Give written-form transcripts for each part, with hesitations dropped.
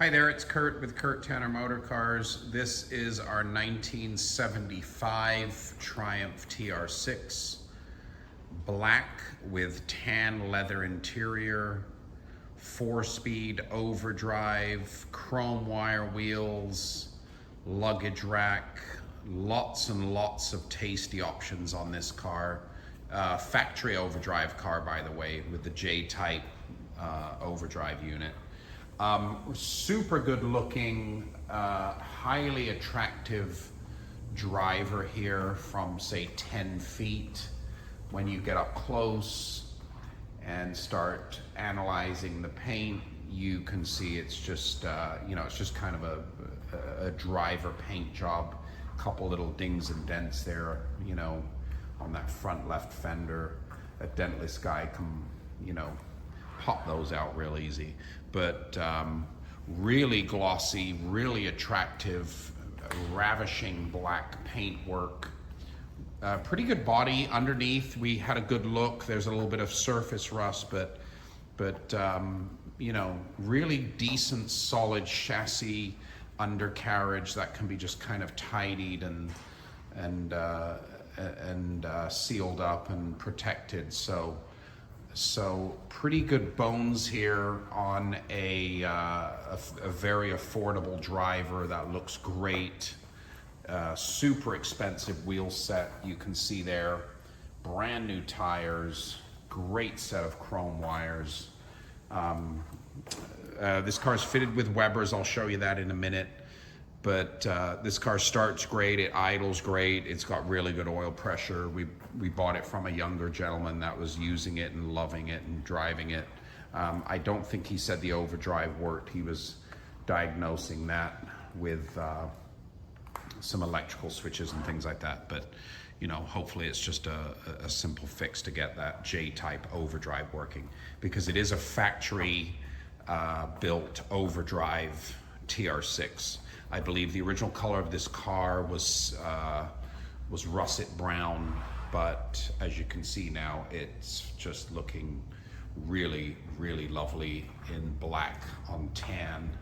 Hi there, it's Kurt with Kurt Tanner Motor Cars. This is our 1975 Triumph TR6, black with tan leather interior, 4-speed overdrive, chrome wire wheels, luggage rack, lots and lots of tasty options on this car. Factory overdrive car, by the way, with the J-type overdrive unit. Super good looking, highly attractive driver here from say 10 feet. When you get up close and start analyzing the paint, you can see it's just, it's just kind of a driver paint job. Couple little dings and dents there, on that front left fender. A dentless guy can, pop those out real easy. But really glossy, really attractive, ravishing black paint work. Pretty good body underneath. We had a good look. There's a little bit of surface rust, but really decent, solid chassis undercarriage that can be just kind of tidied and sealed up and protected. So pretty good bones here on a very affordable driver that looks great. Super expensive wheel set, you can see there. Brand new tires, great set of chrome wires. This car is fitted with Webers, I'll show you that in a minute. But this car starts great, it idles great, it's got really good oil pressure. We bought it from a younger gentleman that was using it and loving it and driving it. I don't think he said the overdrive worked. He was diagnosing that with some electrical switches and things like that. But hopefully it's just a simple fix to get that J-type overdrive working, because it is a factory built overdrive TR6. I believe the original color of this car was russet brown, but as you can see now, it's just looking really, really lovely in black on tan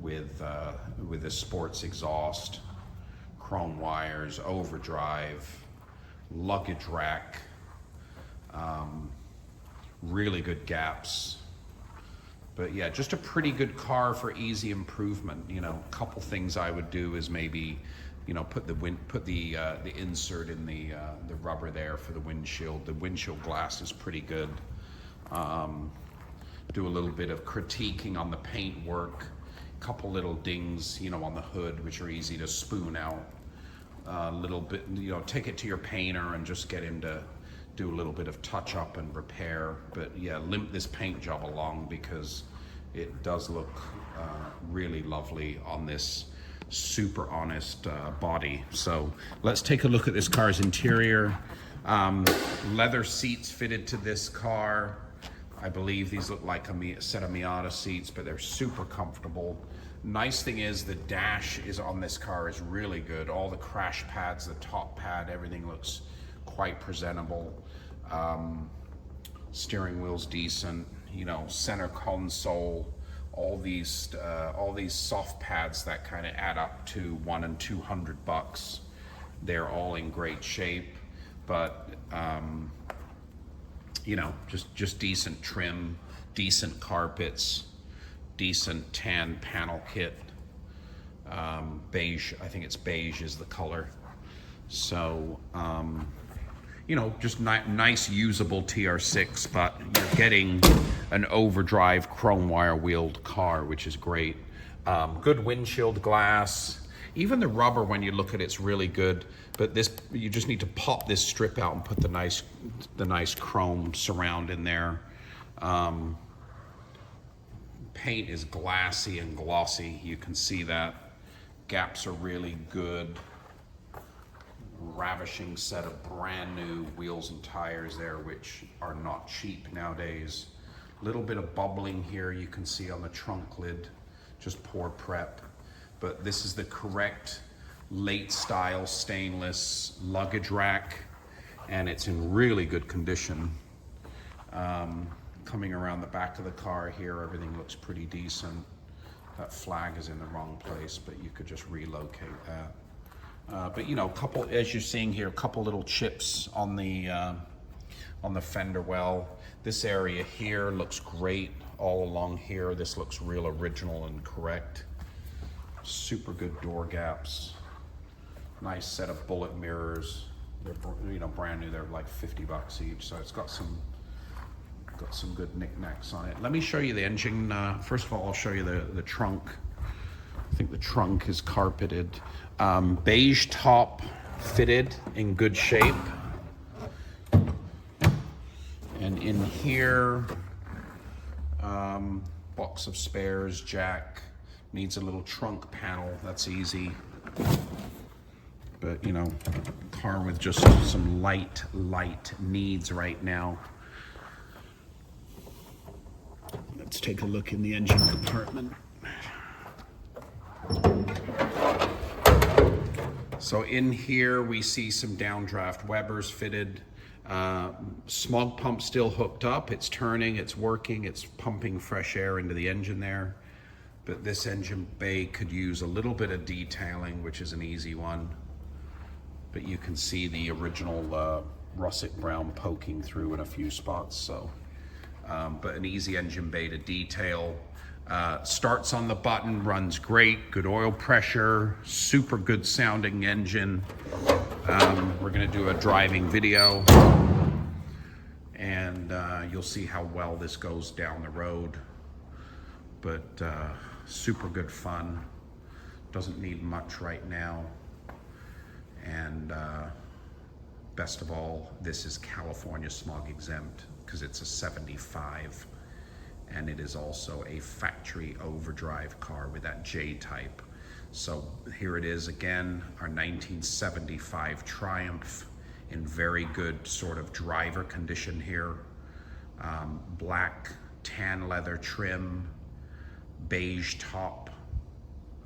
with a sports exhaust, chrome wires, overdrive, luggage rack, really good gaps. But yeah, just a pretty good car for easy improvement. A couple things I would do is maybe, put the insert in the rubber there for the windshield. The windshield glass is pretty good. Do a little bit of critiquing on the paint work. Couple little dings, on the hood, which are easy to spoon out. A little bit, take it to your painter and just get him to do a little bit of touch up and repair. But yeah, limp this paint job along, because it does look really lovely on this super honest body. So let's take a look at this car's interior. Leather seats fitted to this car. I believe these look like a set of Miata seats, but they're super comfortable. Nice thing is the dash is on this car is really good. All the crash pads, the top pad, everything looks quite presentable. Steering wheel's decent, center console, all these soft pads that kind of add up to $100 and $200. They're all in great shape, but just decent trim, decent carpets, decent tan panel kit. Beige, I think it's beige is the color. So just nice usable TR6, but you're getting an overdrive chrome wire wheeled car, which is great. Good windshield glass. Even the rubber, when you look at it's really good, but you just need to pop this strip out and put the nice chrome surround in there. Paint is glassy and glossy, you can see that. Gaps are really good. Ravishing set of brand new wheels and tires there, which are not cheap nowadays. Little bit of bubbling here you can see on the trunk lid, just poor prep. But this is the correct late style stainless luggage rack, and it's in really good condition. Coming around the back of the car here, everything looks pretty decent. That flag is in the wrong place, but you could just relocate that. But you know, as you're seeing here, a couple little chips on the fender well. This area here looks great. All along here, this looks real original and correct. Super good door gaps. Nice set of bullet mirrors. They're, you know, brand new. They're like 50 bucks each, so it's got some good knickknacks on it. Let me show you the engine. First of all, I'll show you the trunk. I think the trunk is carpeted. Beige top, fitted, in good shape. And in here, box of spares, jack, needs a little trunk panel, that's easy. But you know, car with just some light needs right now. Let's take a look in the engine compartment. So in here we see some downdraft Webers fitted. Smog pump still hooked up. It's turning, it's working, it's pumping fresh air into the engine there. But this engine bay could use a little bit of detailing, which is an easy one. But you can see the original russet brown poking through in a few spots. So, but an easy engine bay to detail. Starts on the button, runs great, good oil pressure, super good sounding engine. We're gonna do a driving video, and you'll see how well this goes down the road. But super good fun. Doesn't need much right now. And best of all, this is California smog exempt because it's a 75. And it is also a factory overdrive car with that J-type. So here it is again, our 1975 Triumph in very good sort of driver condition here. Black tan leather trim, beige top,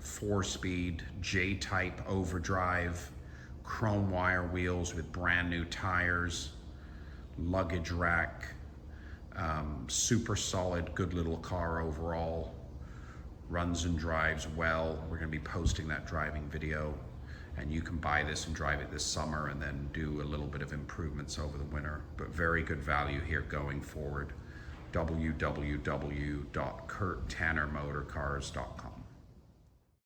4-speed, J-type overdrive, chrome wire wheels with brand new tires, luggage rack. Super solid, good little car overall. Runs and drives well. We're going to be posting that driving video, and you can buy this and drive it this summer and then do a little bit of improvements over the winter. But very good value here going forward. www.kurttannermotorcars.com